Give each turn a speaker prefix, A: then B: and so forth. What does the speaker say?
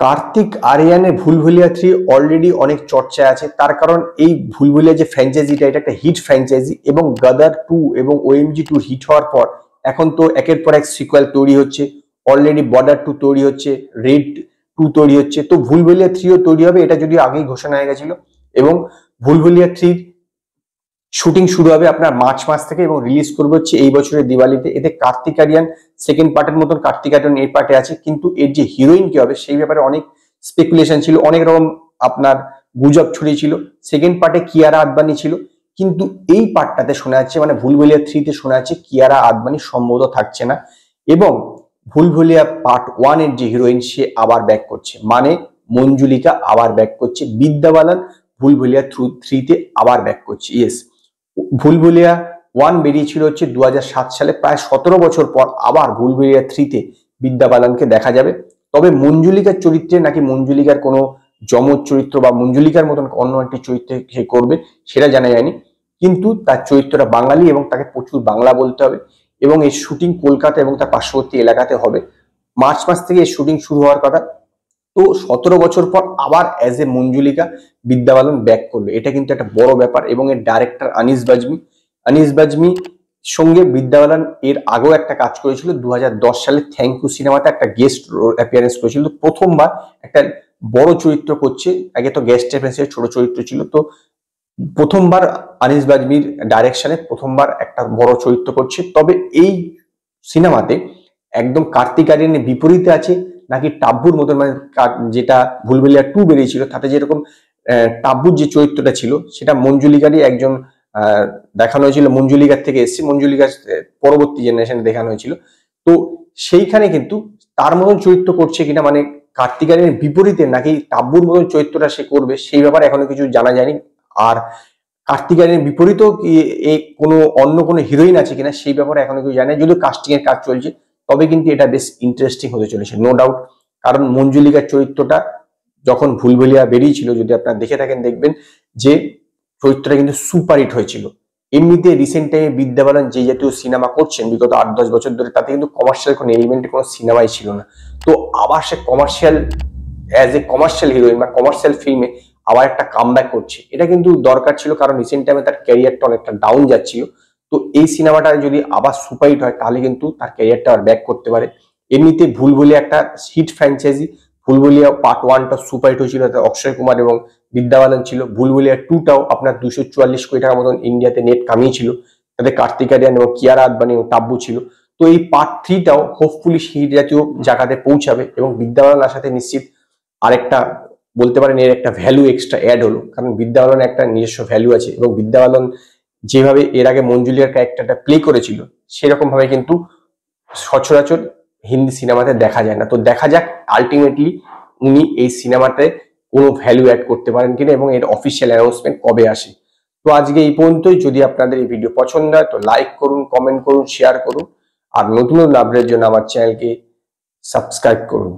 A: কার্তিক আরিয়ানের ভুলভুলিয়া 3 অলরেডি অনেক চর্চায় আছে। তার কারণ এই ভুলভুলিয়া যে ফ্র্যাঞ্চাইজিটা, এটা একটা হিট ফ্র্যাঞ্চাইজি এবং গাদার 2 এবং ওএমজি 2 হিট হওয়ার পর এখন তো একের পর এক সিকুয়েল তৈরি হচ্ছে। অলরেডি বর্ডার 2 তৈরি হচ্ছে, রেড 2 তৈরি হচ্ছে, তো ভুলভুলিয়া 3ও তৈরি হবে, এটা যদিও আগেই ঘোষণা হয়ে গেছিল। এবং ভুলভুলিয়া 3 শুটিং শুরু হবে আপনার মার্চ মাস থেকে এবং রিলিজ করবে হচ্ছে এই বছরের দিওয়ালিতে। এতে কার্তিক আরিয়ান সেকেন্ড পার্টের মতন কার্তিক আরিয়ান এই পার্টে আছে, কিন্তু এর যে হিরোইন কি হবে সেই ব্যাপারে অনেক স্পেকুলেশন ছিল, অনেক রকম আপনার গুজব ছড়িয়েছিল। সেকেন্ড পার্টে কিয়ারা আদবানি ছিল, কিন্তু এই পার্টটাতে শোনা যাচ্ছে, মানে ভুলভুলিয়া 3তে শোনা যাচ্ছে কিয়ারা আদবানি সম্ভবত থাকছে না। এবং ভুলভুলিয়া পার্ট 1 এর যে হিরোইন সে আবার ব্যাক করছে, মানে মঞ্জুলিকা আবার ব্যাক করছে, বিদ্যা বালান ভুলভুলিয়া 3তে আবার ব্যাক করছে। ইয়েস, ভুলভুলিয়া 1 বেরিয়েছিল হচ্ছে 2007 সালে, প্রায় 17 বছর পর আবার ভুলভুলিয়া 3তে বিদ্যা বালানকে দেখা যাবে। তবে মঞ্জুলিকার চরিত্রে নাকি মঞ্জুলিকার কোনো যমজ চরিত্র বা মঞ্জুলিকার মতন অন্য একটি চরিত্রে সে করবে সেটা জানা যায়নি, কিন্তু তার চরিত্রটা বাঙালি এবং তাকে প্রচুর বাংলা বলতে হবে। এবং এর শুটিং কলকাতা এবং তার পার্শ্ববর্তী এলাকাতে হবে। মার্চ মাস থেকে এর শুটিং শুরু হওয়ার কথা। তো 17 বছর পর আবার as a Manjulika Vidya Balan back করলো, এটা কিন্তু একটা বড় ব্যাপার। এবং এর ডাইরেক্টর আনিস বাজমি সঙ্গে বিদ্যা বালান এর আগেও একটা কাজ করেছিল 2010 সালে থ্যাংক ইউ সিনেমাতে একটা গেস্ট অ্যাপিয়ারেন্স করেছিল। তো প্রথমবার একটা বড় চরিত্র করছে, আগে তো গেস্ট অ্যাপিয়ারেন্সে ছোট চরিত্র ছিল, তো প্রথমবার আনিস বাজমির ডাইরেকশনে প্রথমবার একটা বড় চরিত্র করছে। তবে এই সিনেমাতে একদম কার্তিক আরিয়ানের বিপরীতে আছে নাকি টাব্বুর মতন, মানে যেটা ভুলভুলিয়া 2 বেরিয়েছিল তাতে যেরকম টাব্বুর যে চরিত্রটা ছিল সেটা মঞ্জুলিকারই একজন দেখানো হয়েছিল, মঞ্জুলিকার থেকে এসেছে, মঞ্জুলিকার পরবর্তী জেনারেশনে দেখানো হয়েছিল। তো সেইখানে কিন্তু তার মতন চরিত্র করছে কিনা, মানে কার্তিক আরিয়ানের বিপরীতে নাকি টাব্বুর মতন চরিত্রটা সে করবে সেই ব্যাপারে এখনো কিছু জানা যায়নি। আর কার্তিক আরিয়ানের বিপরীতেও কি কোনো অন্য কোনো হিরোইন আছে কিনা সেই ব্যাপারে এখনো কিছু জানে, যদিও কাস্টিং এর কাজ চলছে। তবে কিন্তু এটা বেশ ইন্টারেস্টিং হতে চলেছে নো ডাউট, কারণ মঞ্জুলিকার চরিত্রটা যখন ভুলভুলিয়া বেরিয়েছিল, যদি আপনারা দেখে থাকেন দেখবেন যে চরিত্রটা কিন্তু সুপার হিট হয়েছিল। এমনিতে রিসেন্ট টাইমে বিদ্যা বালান যে জাতীয় সিনেমা করছেন বিগত 8-10 বছর ধরে, তাতে কিন্তু কমার্শিয়াল কোনো এলিমেন্টের কোনো সিনেমাই ছিল না। তো আবার সে commercial as a commercial heroine বা কমার্শিয়াল ফিল্মে আবার একটা কামব্যাক করছে, এটা কিন্তু দরকার ছিল, কারণ রিসেন্ট টাইমে তার ক্যারিয়ারটা অনেকটা ডাউন যাচ্ছিল। তো এই সিনেমাটা যদি আবার সুপারহিট হয় তাহলে কিন্তু তার ক্যারিয়ারটা আবার ব্যাক করতে পারে। এমনিতে ভুলভুলিয়া একটা hit franchise, Bhulbhulaiya part 1টা superhit হয়েছিল, তাতে অক্ষয় কুমার এবং বিদ্যা বালান ছিল। ভুলভুলিয়া 2টাও আপনার 244 কোটি টাকার মতন ইন্ডিয়াতে নেট কামিয়েছিল, তাতে কার্তিক আরিয়ান এবং কিয়ারা আদবানি এবং টাব্বু ছিল। তো এই পার্ট 3টাও হোপফুলি হিট জাতীয় জায়গাতে পৌঁছাবে এবং বিদ্যা বালানের সাথে নিশ্চিত আরেকটা বলতে পারেন এর একটা ভ্যালু এক্সট্রা অ্যাড হলো, কারণ বিদ্যা বালানের একটা নিজস্ব ভ্যালু আছে এবং বিদ্যা বালান যেভাবে এর আগে মঞ্জুলিয়ার ক্যারেক্টারটা প্লে করেছিল সেরকম ভাবে কিন্তু সচরাচর হিন্দি সিনেমাতে দেখা যায় না। তো দেখা যাক আলটিমেটলি উনি এই সিনেমাতে কোনো ভ্যালু অ্যাড করতে পারেন কিনা এবং এর অফিসিয়াল অ্যানাউন্সমেন্ট কবে আসে। তো আজকে এই পর্যন্তই। যদি আপনাদের এই ভিডিও পছন্দ হয় তো লাইক করুন, কমেন্ট করুন, শেয়ার করুন, আর নতুন আপডেটের জন্য আমার চ্যানেলকে সাবস্ক্রাইব করুন।